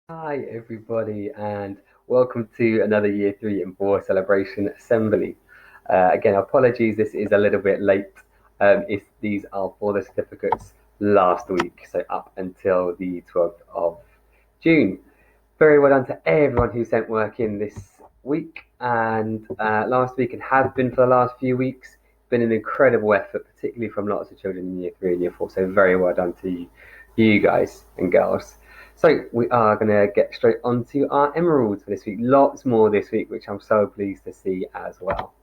Hi, everybody, and welcome to another Year 3 and 4 celebration assembly. Again, apologies, this is a little bit late. If these are for the certificates last week, so up until the 12th of June. Very well done to everyone who sent work in this week and last week, and has been for the last few weeks. Been an incredible effort, particularly from lots of children in Year 3 and Year 4. So very well done to you guys and girls. So we are going to get straight onto our emeralds for this week. Lots more this week, which I'm so pleased to see as well.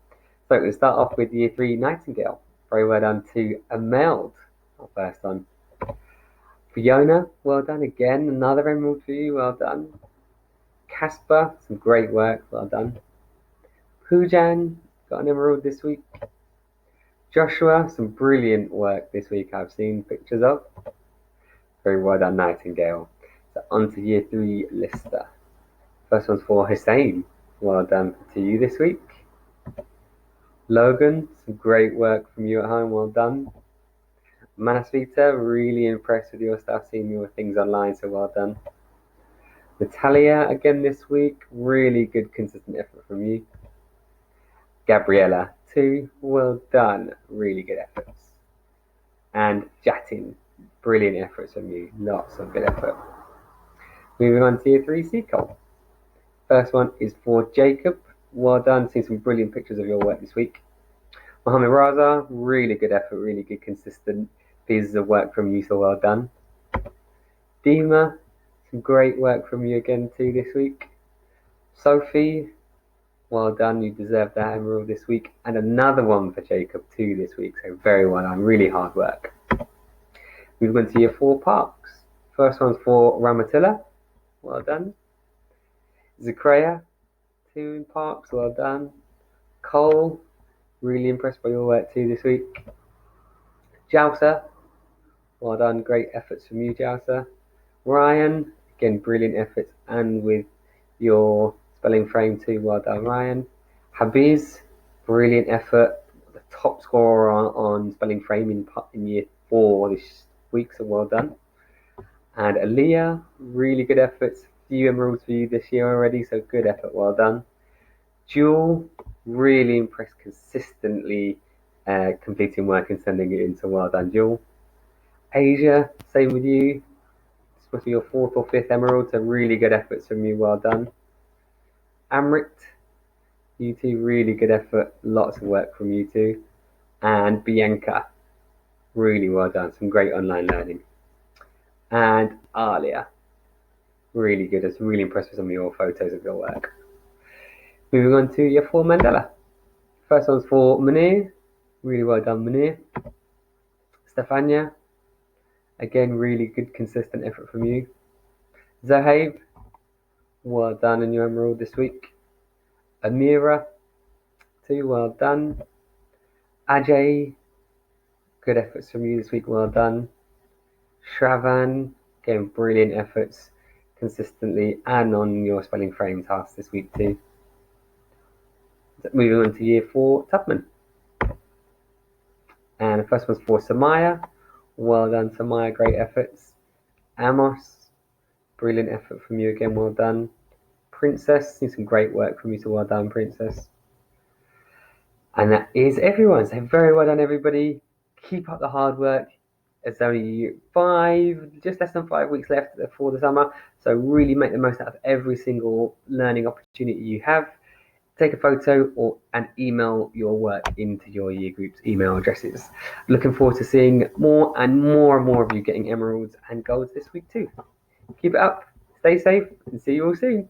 So we'll start off with Year 3 Nightingale. Very well done to Ameld, our first one. Fiona, well done again. Another emerald for you, well done. Casper, some great work, well done. Poojan, got an emerald this week. Joshua, some brilliant work this week I've seen pictures of. Very well done, Nightingale. So on to Year 3 Lister. First one's for Hussein. Well done to you this week. Logan, some great work from you at home, well done. Manasvita, really impressed with your stuff, seeing your things online, so well done. Natalia, again this week, really good consistent effort from you. Gabriela, 2, well done, really good efforts. And Jatin, brilliant efforts from you, lots of good effort. Moving on to Year 3 Seacole. First one is for Jacob, well done, seeing some brilliant pictures of your work this week. Mohammed Raza, really good effort, really good consistent pieces of work from you, so well done. Deema, some great work from you again too this week. Sophie, well done, you deserve that emerald this week. And another one for Jacob too this week, so very well done, really hard work. We've gone to Year 4 Parks. First one's for Ramatilla, well done. Zakrea, 2 in Parks, well done. Cole, really impressed by your work too this week. Jouser, well done, great efforts from you, Jouser. Ryan, again, brilliant efforts, and with your spelling frame too, well done, Ryan. Habiz, brilliant effort, the top scorer on spelling frame in Year 4 this week, so well done. And Aaliyah, really good efforts, few emeralds for you this year already, so good effort, well done. Jewel, really impressed consistently completing work and sending it in, so well done, Jewel. Asia, same with you. This must be your 4th or 5th emerald, so really good efforts from you, well done. Amrit, you two, really good effort, lots of work from you two. And Bianca, really well done, some great online learning. And Alia, really good, I was really impressed with some of your photos of your work. Moving on to Year 4 Mandela. First one's for Munir, really well done, Munir. Stefania, again, really good consistent effort from you. Zahab, well done in your emerald this week. Amira, 2, well done. Ajay, good efforts from you this week, well done. Shravan, again, brilliant efforts consistently and on your spelling frame tasks this week too. Moving on to Year 4 Tubman. And the first one's for Samaya. Well done, Samaya, great efforts. Amos, brilliant effort from you again, well done. Princess, seen some great work from you, so well done, Princess. And that is everyone, so very well done, everybody. Keep up the hard work. It's only just less than 5 weeks left before the summer, so really make the most out of every single learning opportunity you have. Take a photo and email your work into your year group's email addresses. Looking forward to seeing more and more of you getting emeralds and golds this week too. Keep it up, stay safe, and see you all soon.